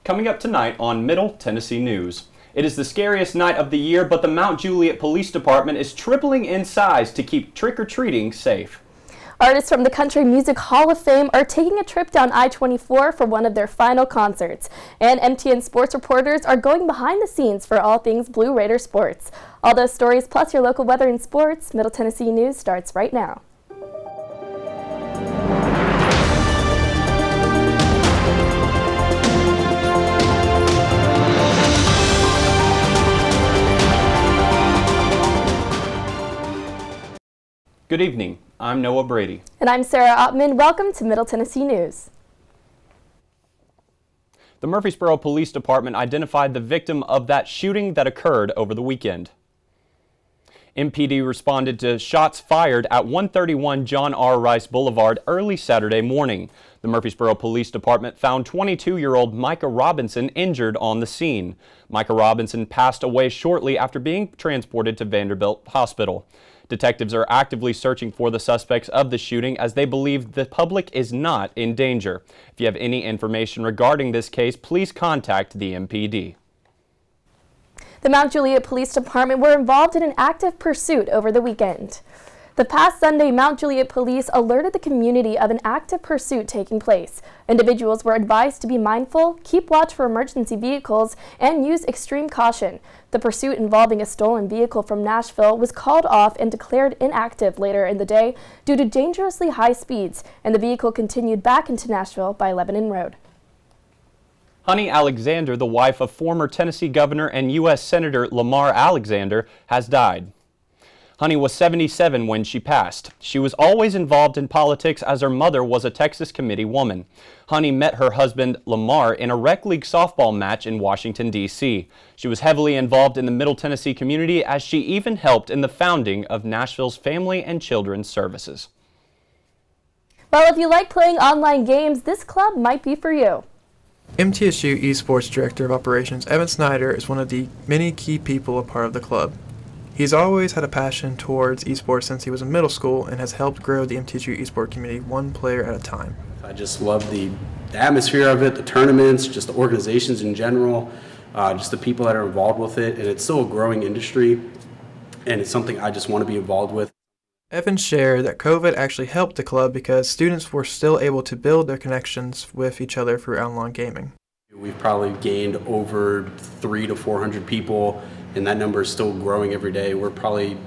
Coming up tonight on Middle Tennessee News. It is the scariest night of the year, but the Mount Juliet Police Department is tripling in size to keep trick-or-treating safe. Artists from the Country Music Hall of Fame are taking a trip down I-24 for one of their final concerts. And MTN sports reporters are going behind the scenes for all things Blue Raider sports. All those stories plus your local weather and sports, Middle Tennessee News starts right now. Good evening. I'm Noah Brady. And I'm Sarah Ottman. Welcome to Middle Tennessee News. The Murfreesboro Police Department identified the victim of that shooting that occurred over the weekend. MPD responded to shots fired at 131 John R. Rice Boulevard early Saturday morning. The Murfreesboro Police Department found 22-year-old Micah Robinson injured on the scene. Micah Robinson passed away shortly after being transported to Vanderbilt Hospital. Detectives are actively searching for the suspects of the shooting as they believe the public is not in danger. If you have any information regarding this case, please contact the MPD. The Mount Juliet Police Department were involved in an active pursuit over the weekend. The past Sunday, Mount Juliet Police alerted the community of an active pursuit taking place. Individuals were advised to be mindful, keep watch for emergency vehicles, and use extreme caution. The pursuit involving a stolen vehicle from Nashville was called off and declared inactive later in the day due to dangerously high speeds, and the vehicle continued back into Nashville by Lebanon Road. Honey Alexander, the wife of former Tennessee Governor and U.S. Senator Lamar Alexander, has died. Honey was 77 when she passed. She was always involved in politics as her mother was a Texas committee woman. Honey met her husband Lamar in a rec league softball match in Washington, D.C. She was heavily involved in the Middle Tennessee community as she even helped in the founding of Nashville's Family and Children's Services. Well, if you like playing online games, this club might be for you. MTSU Esports Director of Operations Evan Snyder is one of the many key people a part of the club. He's always had a passion towards esports since he was in middle school and has helped grow the MTSU esports community one player at a time. I just love the atmosphere of it, the tournaments, just the organizations in general, just the people that are involved with it, and it's still a growing industry, and it's something I just want to be involved with. Evan shared that COVID actually helped the club because students were still able to build their connections with each other through online gaming. We've probably gained over 300 to 400 people, and that number is still growing every day. We're probably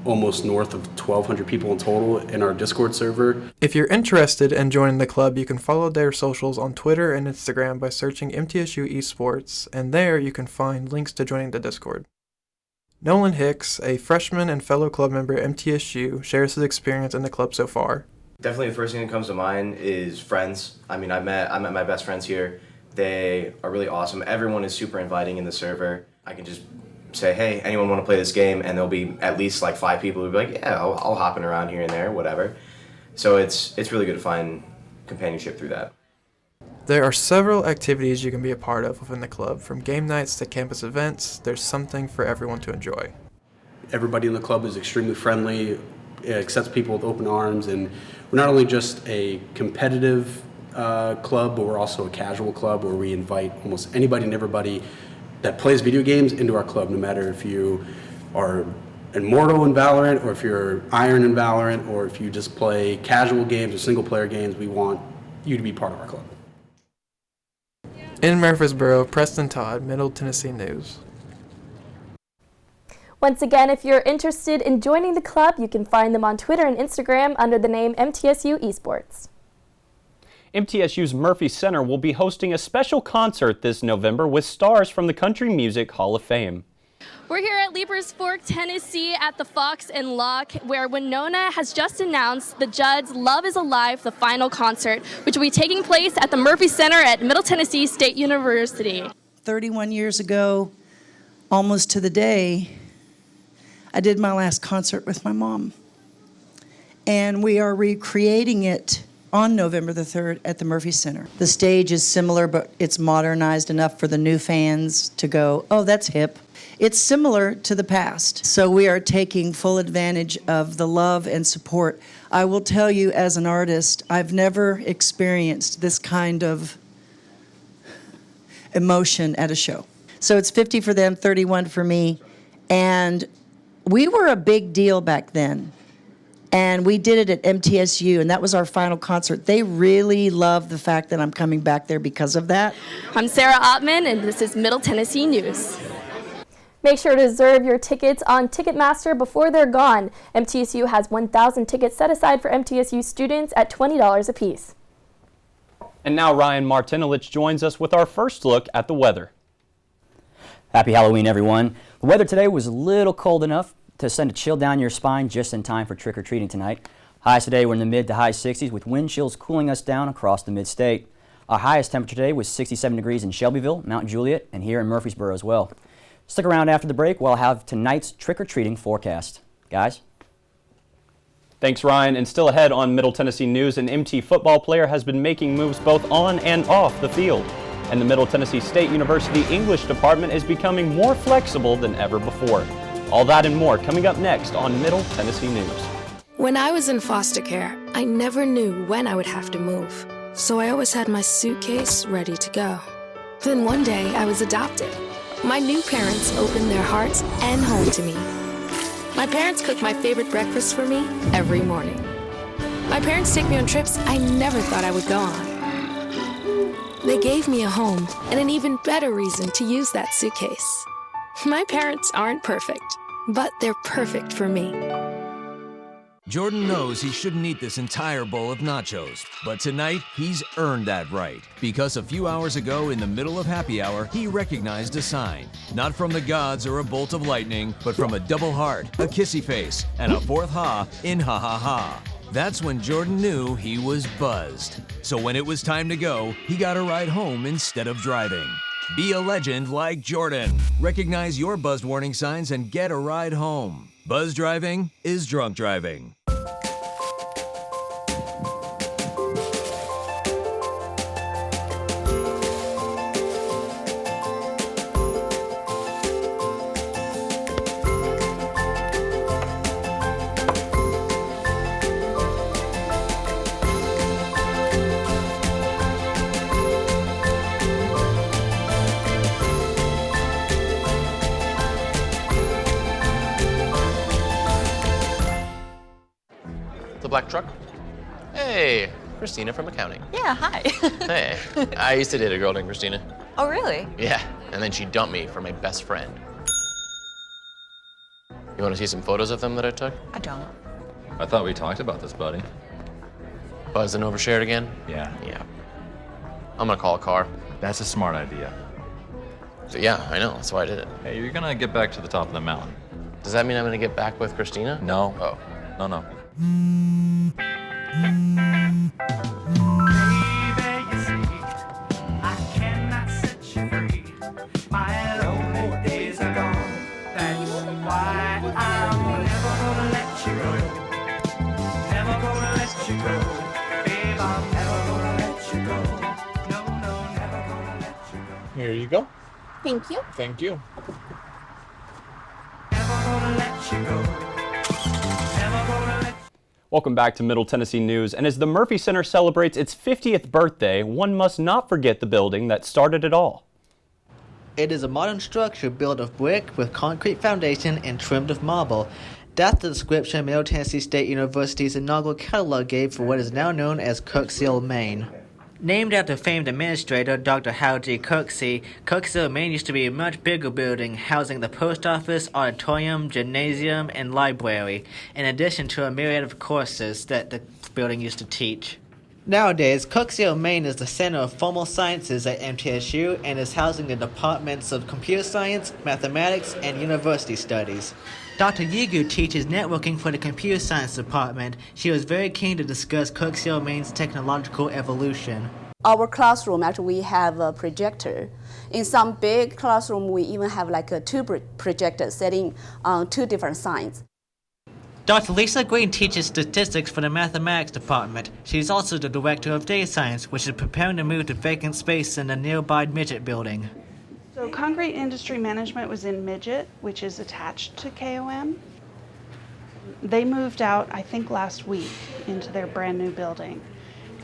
almost north of 1,200 people in total in our Discord server. If you're interested in joining the club, you can follow their socials on Twitter and Instagram by searching MTSU Esports, and there you can find links to joining the Discord. Nolan Hicks, a freshman and fellow club member at MTSU, shares his experience in the club so far. Definitely the first thing that comes to mind is friends. I met my best friends here. They are really awesome. Everyone is super inviting in the server. I can just say, hey, anyone want to play this game? And there'll be at least like 5 people who'll be like, yeah, I'll hop in around here and there, whatever. So it's really good to find companionship through that. There are several activities you can be a part of within the club. From game nights to campus events, there's something for everyone to enjoy. Everybody in the club is extremely friendly, accepts people with open arms, and we're not only just a competitive club, but we're also a casual club where we invite almost anybody and everybody that plays video games into our club, no matter if you are Immortal in Valorant, or if you're Iron in Valorant, or if you just play casual games or single player games. We want you to be part of our club. In Murfreesboro, Preston Todd, Middle Tennessee News. Once again, if you're interested in joining the club, you can find them on Twitter and Instagram under the name MTSU Esports. MTSU's Murphy Center will be hosting a special concert this November with stars from the Country Music Hall of Fame. We're here at Leapers Fork, Tennessee at the Fox and Lock, where Winona has just announced the Judds' Love is Alive, the final concert, which will be taking place at the Murphy Center at Middle Tennessee State University. 31 years ago, almost to the day, I did my last concert with my mom. And we are recreating it on November the 3rd at the Murphy Center. The stage is similar, but it's modernized enough for the new fans to go, oh, that's hip. It's similar to the past. So we are taking full advantage of the love and support. I will tell you, as an artist, I've never experienced this kind of emotion at a show. So it's 50 for them, 31 for me. And we were a big deal back then. And we did it at MTSU, and that was our final concert. They really love the fact that I'm coming back there because of that. I'm Sarah Ottman, and this is Middle Tennessee News. Make sure to reserve your tickets on Ticketmaster before they're gone. MTSU has 1,000 tickets set aside for MTSU students at $20 apiece. And now Ryan Martinelich joins us with our first look at the weather. Happy Halloween, everyone. The weather today was a little cold enough to send a chill down your spine just in time for trick-or-treating tonight. Highs today were in the mid to high 60s with wind chills cooling us down across the mid-state. Our highest temperature today was 67 degrees in Shelbyville, Mount Juliet, and here in Murfreesboro as well. Stick around after the break while I'll have tonight's trick-or-treating forecast. Guys? Thanks, Ryan. And still ahead on Middle Tennessee News, an MT football player has been making moves both on and off the field. And the Middle Tennessee State University English department is becoming more flexible than ever before. All that and more coming up next on Middle Tennessee News. When I was in foster care, I never knew when I would have to move. So I always had my suitcase ready to go. Then one day I was adopted. My new parents opened their hearts and home to me. My parents cook my favorite breakfast for me every morning. My parents take me on trips I never thought I would go on. They gave me a home and an even better reason to use that suitcase. My parents aren't perfect, but they're perfect for me. Jordan knows he shouldn't eat this entire bowl of nachos, but tonight he's earned that right. Because a few hours ago in the middle of happy hour, he recognized a sign. Not from the gods or a bolt of lightning, but from a double heart, a kissy face, and a fourth ha in ha ha ha. That's when Jordan knew he was buzzed. So when it was time to go, he got a ride home instead of driving. Be a legend like Jordan. Recognize your buzzed warning signs and get a ride home. Buzz driving is drunk driving. Black truck. Hey, Christina from accounting. Yeah, hi. Hey, I used to date a girl named Christina. Oh, really? Yeah, and then she dumped me for my best friend. You want to see some photos of them that I took? I don't. I thought we talked about this, buddy. Buzzed and overshared again? Yeah. Yeah. I'm gonna call a car. That's a smart idea. So, yeah, I know, that's why I did it. Hey, you're gonna get back to the top of the mountain. Does that mean I'm gonna get back with Christina? No. Oh. No. Here you go. Thank you. Thank you. Welcome back to Middle Tennessee News. And as the Murphy Center celebrates its 50th birthday, one must not forget the building that started it all. It is a modern structure built of brick with concrete foundation and trimmed with marble. That's the description Middle Tennessee State University's inaugural catalog gave for what is now known as Kirksville, Maine. Named after famed administrator Dr. Howard G. Kirksey, Kirksville, Maine used to be a much bigger building, housing the post office, auditorium, gymnasium, and library, in addition to a myriad of courses that the building used to teach. Nowadays, Kirksville, Maine is the center of formal sciences at MTSU and is housing the departments of computer science, mathematics, and university studies. Dr. Yigu teaches networking for the computer science department. She was very keen to discuss Kirksville, Maine's technological evolution. Our classroom, actually, we have a projector. In some big classroom, we even have like a two projectors setting on two different signs. Dr. Lisa Green teaches statistics for the mathematics department. She's also the director of data science, which is preparing to move to vacant space in the nearby Midget building. So Concrete Industry Management was in Midget, which is attached to KOM. They moved out, I think, last week into their brand new building.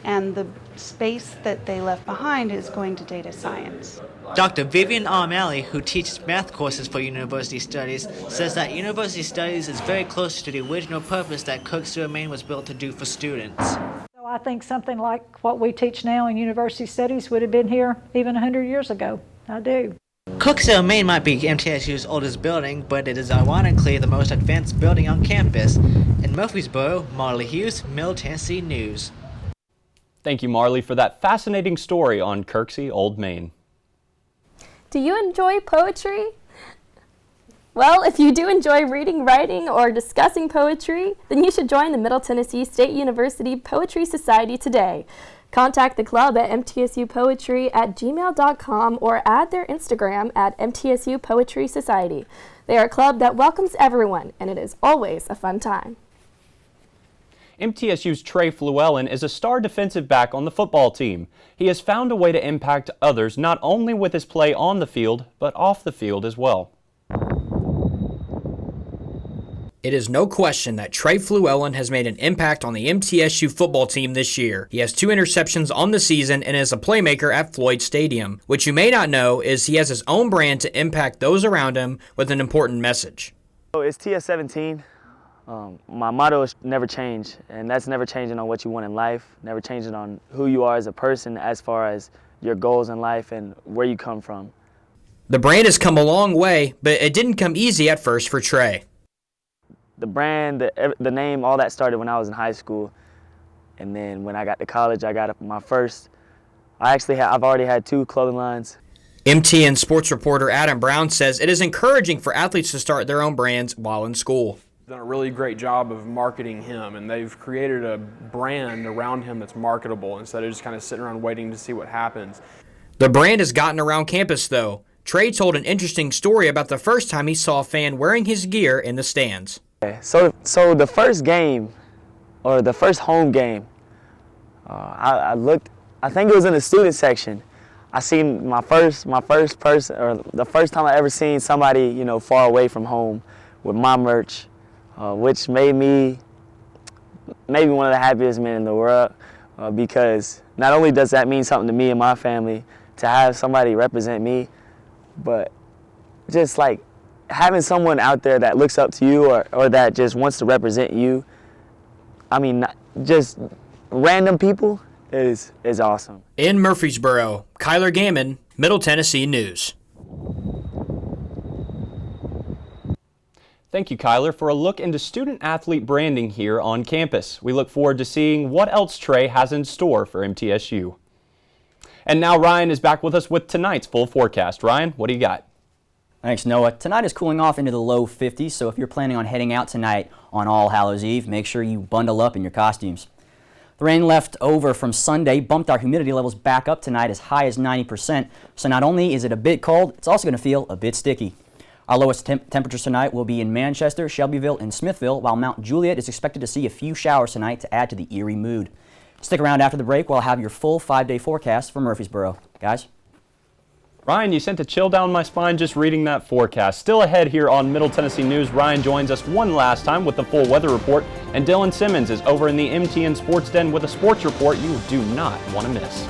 and the space that they left behind is going to data science. Dr. Vivian O'Malley, who teaches math courses for University Studies, says that University Studies is very close to the original purpose that Kirksville, Maine was built to do for students. So I think something like what we teach now in University Studies would have been here even 100 years ago. I do. Kirksville, Maine might be MTSU's oldest building, but it is ironically the most advanced building on campus. In Murfreesboro, Marley Hughes, Middle Tennessee News. Thank you, Marley, for that fascinating story on Kirksey, Old Maine. Do you enjoy poetry? Well, if you do enjoy reading, writing, or discussing poetry, then you should join the Middle Tennessee State University Poetry Society today. Contact the club at mtsupoetry@gmail.com or add their Instagram at MTSU Poetry Society. They are a club that welcomes everyone, and it is always a fun time. MTSU's Trey Fluellen is a star defensive back on the football team. He has found a way to impact others not only with his play on the field, but off the field as well. It is no question that Trey Fluellen has made an impact on the MTSU football team this year. He has 2 interceptions on the season and is a playmaker at Floyd Stadium. What you may not know is he has his own brand to impact those around him with an important message. It's TS17. My motto is never change, and that's never changing on what you want in life, never changing on who you are as a person as far as your goals in life and where you come from. The brand has come a long way, but it didn't come easy at first for Trey. The brand, the name, all that started when I was in high school, and then when I got to college, I got my first. I've already had 2 clothing lines. MTN sports reporter Adam Brown says it is encouraging for athletes to start their own brands while in school. Done a really great job of marketing him, and they've created a brand around him that's marketable instead of just kind of sitting around waiting to see what happens. The brand has gotten around campus though. Trey told an interesting story about the first time he saw a fan wearing his gear in the stands. So the first game, or the first home game, I looked. I think it was in the student section. I seen my first person, or the first time I ever seen somebody, far away from home with my merch, which made me maybe one of the happiest men in the world, because not only does that mean something to me and my family to have somebody represent me, but just like having someone out there that looks up to you or that just wants to represent you. I mean, just random people is awesome. In Murfreesboro, Kyler Gammon, Middle Tennessee News. Thank you, Kyler, for a look into student-athlete branding here on campus. We look forward to seeing what else Trey has in store for MTSU. And now Ryan is back with us with tonight's full forecast. Ryan, what do you got? Thanks, Noah. Tonight is cooling off into the low 50s, so if you're planning on heading out tonight on All Hallows Eve, make sure you bundle up in your costumes. The rain left over from Sunday bumped our humidity levels back up tonight as high as 90%, so not only is it a bit cold, it's also going to feel a bit sticky. Our lowest temperatures tonight will be in Manchester, Shelbyville, and Smithville, while Mount Juliet is expected to see a few showers tonight to add to the eerie mood. Stick around after the break while I'll have your full 5-day forecast for Murfreesboro. Guys? Ryan, you sent a chill down my spine just reading that forecast. Still ahead here on Middle Tennessee News, Ryan joins us one last time with the full weather report, and Dylan Simmons is over in the MTN Sports Den with a sports report you do not want to miss.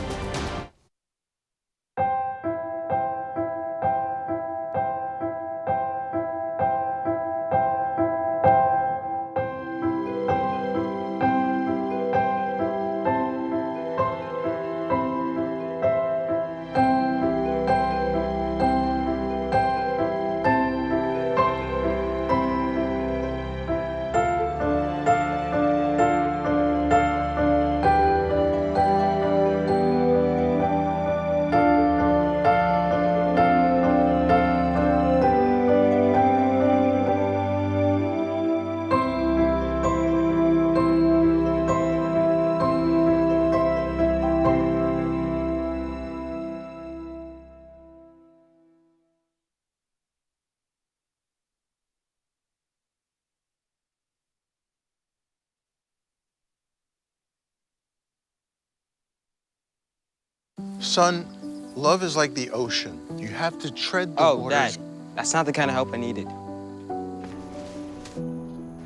Son, love is like the ocean. You have to tread the waters. Dad, that's not the kind of help I needed.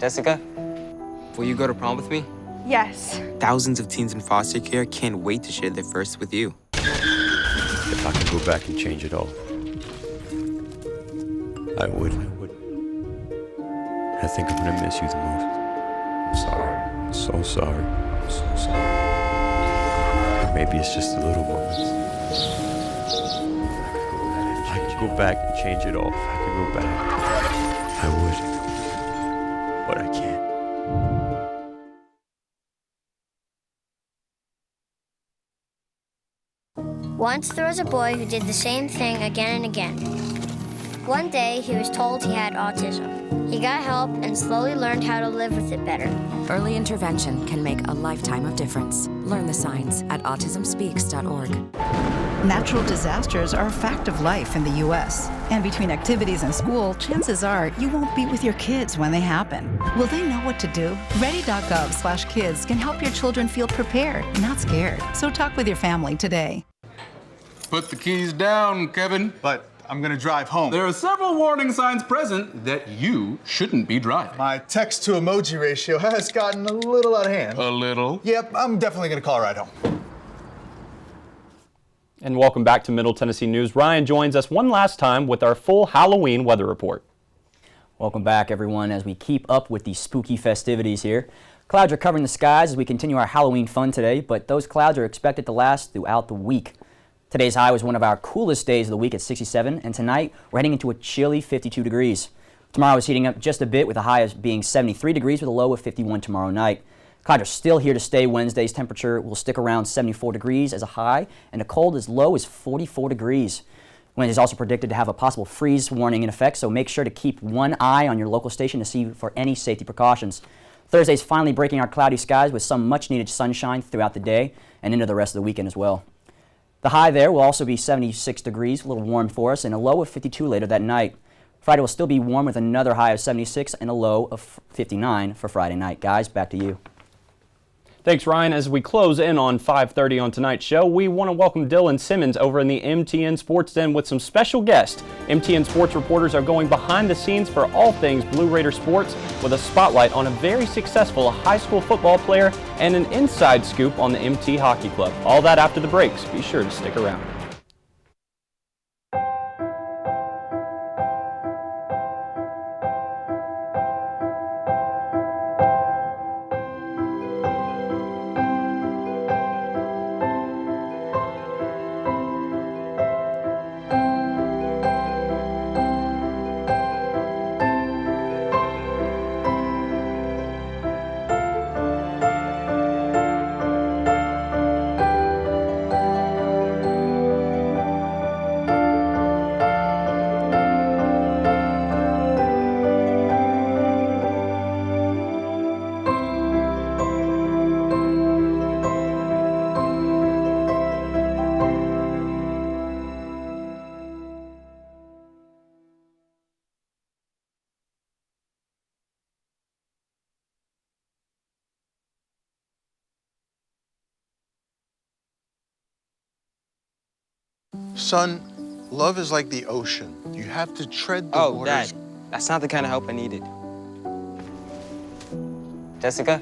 Jessica, will you go to prom with me? Yes. Thousands of teens in foster care can't wait to share their first with you. If I could go back and change it all, I would. I think I'm gonna miss you the most. I'm sorry. I'm so sorry. I'm so sorry. Or maybe it's just the little moments. If I could go back and change it all, if I could go back, I would. But I can't. Once there was a boy who did the same thing again and again. One day, he was told he had autism. He got help and slowly learned how to live with it better. Early intervention can make a lifetime of difference. Learn the signs at autismspeaks.org. Natural disasters are a fact of life in the U.S. And between activities and school, chances are you won't be with your kids when they happen. Will they know what to do? Ready.gov/kids can help your children feel prepared, not scared. So talk with your family today. Put the keys down, Kevin. But I'm gonna drive home. There are several warning signs present that you shouldn't be driving. My text to emoji ratio has gotten a little out of hand. A little? Yep, I'm definitely gonna call a ride home. And welcome back to Middle Tennessee News. Ryan joins us one last time with our full Halloween weather report. Welcome back, everyone, as we keep up with the spooky festivities here. Clouds are covering the skies as we continue our Halloween fun today, but those clouds are expected to last throughout the week. Today's high was one of our coolest days of the week at 67, and tonight we're heading into a chilly 52 degrees. Tomorrow is heating up just a bit with a high of being 73 degrees with a low of 51 tomorrow night. Clouds are still here to stay. Wednesday's temperature will stick around 74 degrees as a high, and a cold as low as 44 degrees. Wednesday is also predicted to have a possible freeze warning in effect, so make sure to keep one eye on your local station to see for any safety precautions. Thursday is finally breaking our cloudy skies with some much-needed sunshine throughout the day and into the rest of the weekend as well. The high there will also be 76 degrees, a little warm for us, and a low of 52 later that night. Friday will still be warm with another high of 76 and a low of 59 for Friday night. Guys, back to you. Thanks, Ryan. As we close in on 5:30 on tonight's show, we want to welcome Dylan Simmons over in the MTN Sports Den with some special guests. MTN Sports reporters are going behind the scenes for all things Blue Raider sports with a spotlight on a very successful high school football player and an inside scoop on the MT Hockey Club. All that after the breaks. Be sure to stick around. Son, love is like the ocean. You have to tread the Oh, waters. Dad, that's not the kind of help I needed. Jessica,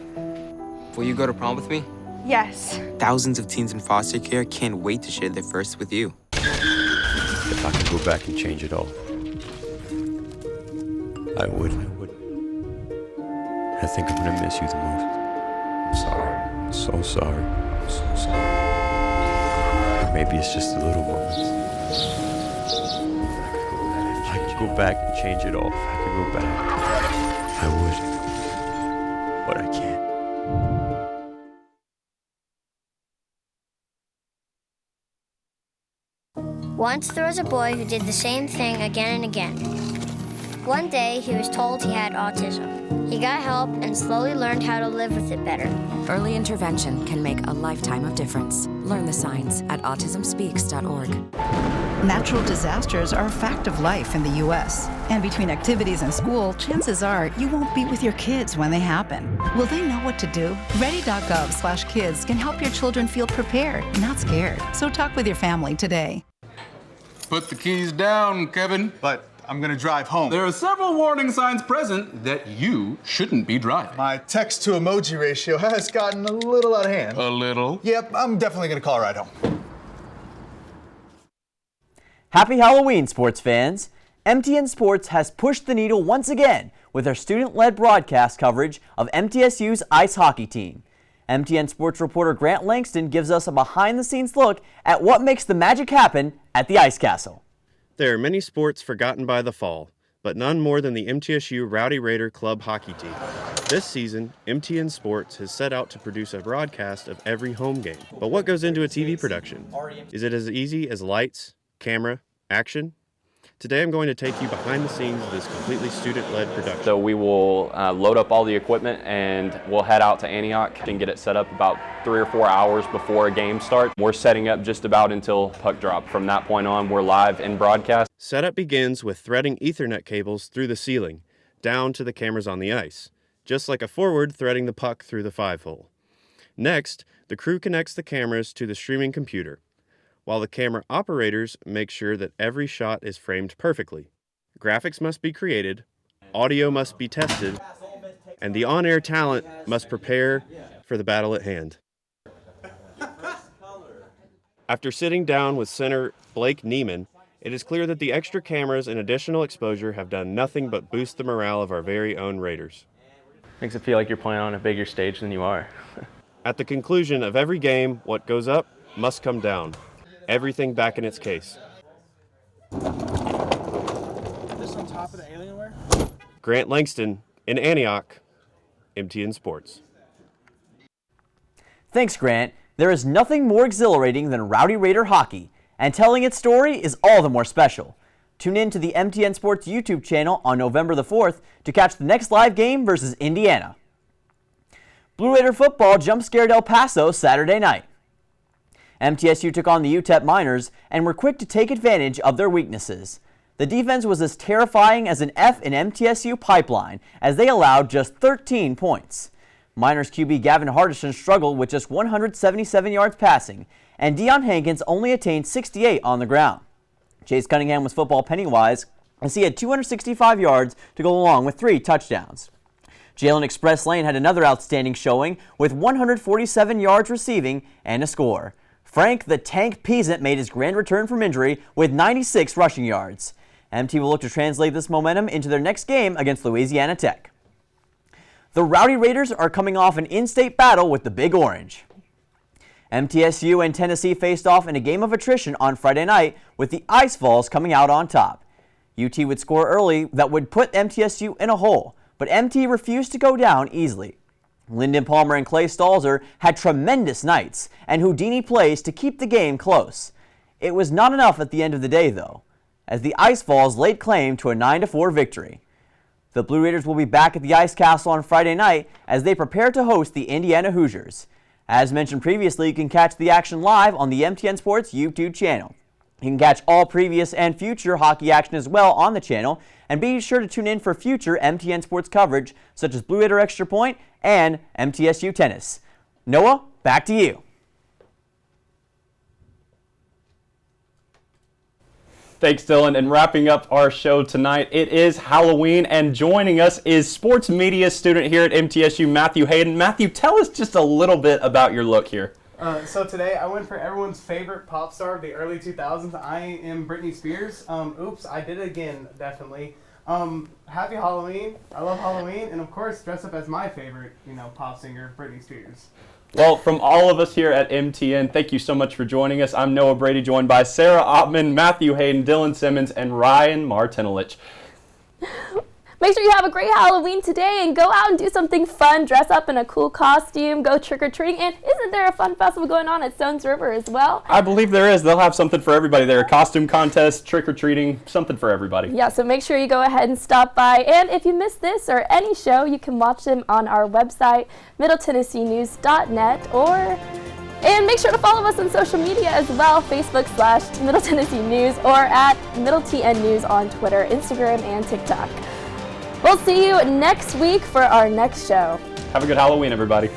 will you go to prom with me? Yes. Thousands of teens in foster care can't wait to share their first with you. If I could go back and change it all, I would. I think I'm gonna miss you the most. I'm sorry. I'm so sorry. I'm so sorry. Or maybe it's just the little moments. If I could go back and change it all, if I could go back, I would. But I can't. Once there was a boy who did the same thing again and again. One day, he was told he had autism. He got help and slowly learned how to live with it better. Early intervention can make a lifetime of difference. Learn the signs at autismspeaks.org. Natural disasters are a fact of life in the U.S. And between activities and school, chances are you won't be with your kids when they happen. Will they know what to do? Ready.gov/kids can help your children feel prepared, not scared. So talk with your family today. Put the keys down, Kevin. But I'm gonna drive home. There are several warning signs present that you shouldn't be driving. My text to emoji ratio has gotten a little out of hand. A little? Yep, I'm definitely gonna call a ride home. Happy Halloween, sports fans! MTN Sports has pushed the needle once again with their student-led broadcast coverage of MTSU's ice hockey team. MTN Sports reporter Grant Langston gives us a behind-the-scenes look at what makes the magic happen at the Ice Castle. There are many sports forgotten by the fall, but none more than the MTSU Rowdy Raider Club hockey team. This season, MTN Sports has set out to produce a broadcast of every home game. But what goes into a TV production? Is it as easy as lights, camera, action? Today I'm going to take you behind the scenes of this completely student-led production. So we will load up all the equipment and we'll head out to Antioch and get it set up about 3 or 4 hours before a game starts. We're setting up just about until puck drop. From that point on, we're live in broadcast. Setup begins with threading Ethernet cables through the ceiling, down to the cameras on the ice, just like a forward threading the puck through the 5-hole. Next, the crew connects the cameras to the streaming computer, while the camera operators make sure that every shot is framed perfectly. Graphics must be created, audio must be tested, and the on-air talent must prepare for the battle at hand. After sitting down with center Blake Neiman, it is clear that the extra cameras and additional exposure have done nothing but boost the morale of our very own Raiders. Makes it feel like you're playing on a bigger stage than you are. At the conclusion of every game, what goes up must come down. Everything back in its case. This on top of the Alienware? Grant Langston in Antioch, MTN Sports. Thanks, Grant. There is nothing more exhilarating than Rowdy Raider hockey, and telling its story is all the more special. Tune in to the MTN Sports YouTube channel on November the 4th to catch the next live game versus Indiana. Blue Raider football jump-scared El Paso Saturday night. MTSU took on the UTEP Miners and were quick to take advantage of their weaknesses. The defense was as terrifying as an F in MTSU pipeline as they allowed just 13 points. Miners QB Gavin Hardison struggled with just 177 yards passing, and Dion Hankins only attained 68 on the ground. Chase Cunningham was football pennywise as he had 265 yards to go along with 3 touchdowns. Jalen Express Lane had another outstanding showing with 147 yards receiving and a score. Frank the Tank Peasant made his grand return from injury with 96 rushing yards. MT will look to translate this momentum into their next game against Louisiana Tech. The Rowdy Raiders are coming off an in-state battle with the Big Orange. MTSU and Tennessee faced off in a game of attrition on Friday night with the Ice Vols coming out on top. UT would score early that would put MTSU in a hole, but MT refused to go down easily. Lyndon Palmer and Clay Stalzer had tremendous nights, and Houdini plays to keep the game close. It was not enough at the end of the day, though, as the Ice Vols laid claim to a 9-4 victory. The Blue Raiders will be back at the Ice Castle on Friday night as they prepare to host the Indiana Hoosiers. As mentioned previously, you can catch the action live on the MTN Sports YouTube channel. You can catch all previous and future hockey action as well on the channel, and be sure to tune in for future MTN Sports coverage such as Blue Raider Extra Point and MTSU Tennis. Noah, back to you. Thanks, Dylan. And wrapping up our show tonight, it is Halloween, and joining us is sports media student here at MTSU, Matthew Hayden. Matthew, tell us just a little bit about your look here. So today I went for everyone's favorite pop star of the early 2000s. I am Britney Spears. Oops, I did it again, definitely. Happy Halloween. I love Halloween. And of course, dress up as my favorite, pop singer, Britney Spears. Well, from all of us here at MTN, thank you so much for joining us. I'm Noah Brady, joined by Sarah Ottman, Matthew Hayden, Dylan Simmons, and Ryan Martinelich. Make sure you have a great Halloween today and go out and do something fun. Dress up in a cool costume, go trick-or-treating. And isn't there a fun festival going on at Stones River as well? I believe there is. They'll have something for everybody there. A costume contest, trick-or-treating, something for everybody. Yeah, so make sure you go ahead and stop by. And if you missed this or any show, you can watch them on our website, middletennesseenews.net, and make sure to follow us on social media as well, Facebook/Middle Tennessee News or at Middle TN News on Twitter, Instagram, and TikTok. We'll see you next week for our next show. Have a good Halloween, everybody.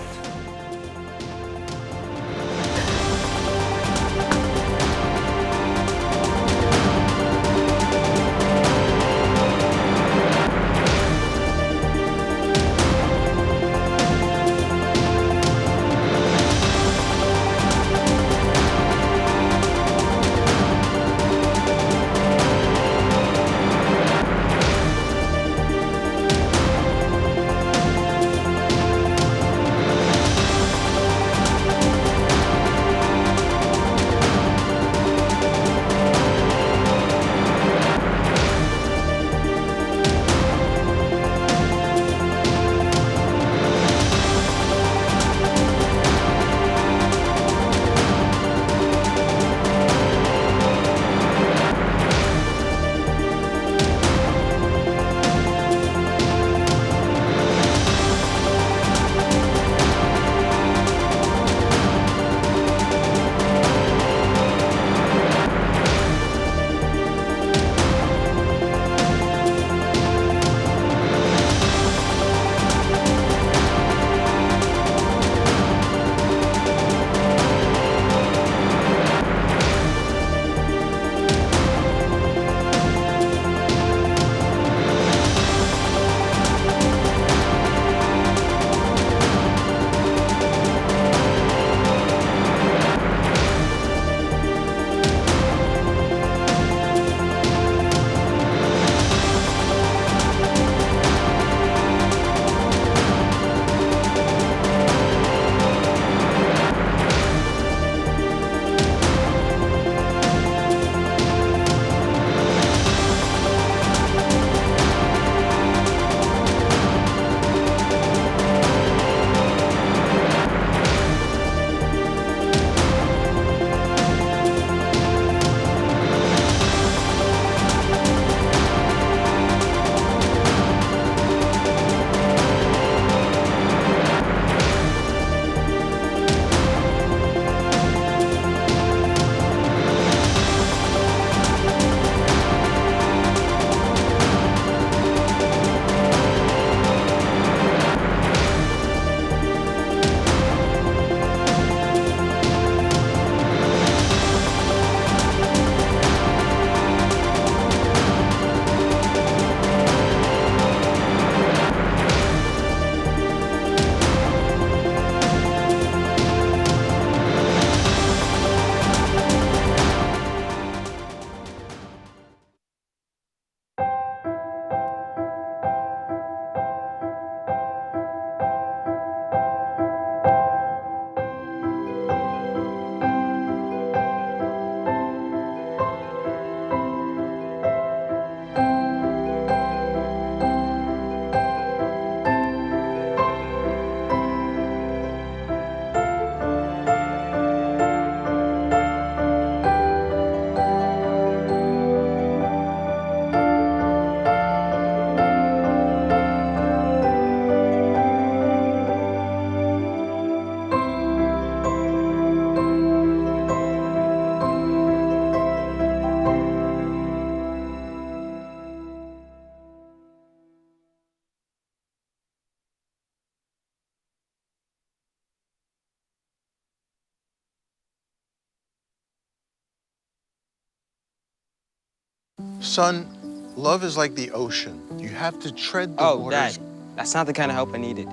Son, love is like the ocean. You have to tread the waters. Dad, that's not the kind of help I needed.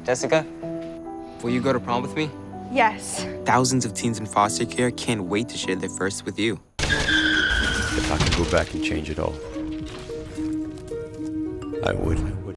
Jessica, will you go to prom with me? Yes. Thousands of teens in foster care can't wait to share their first with you. If I could go back and change it all, I would.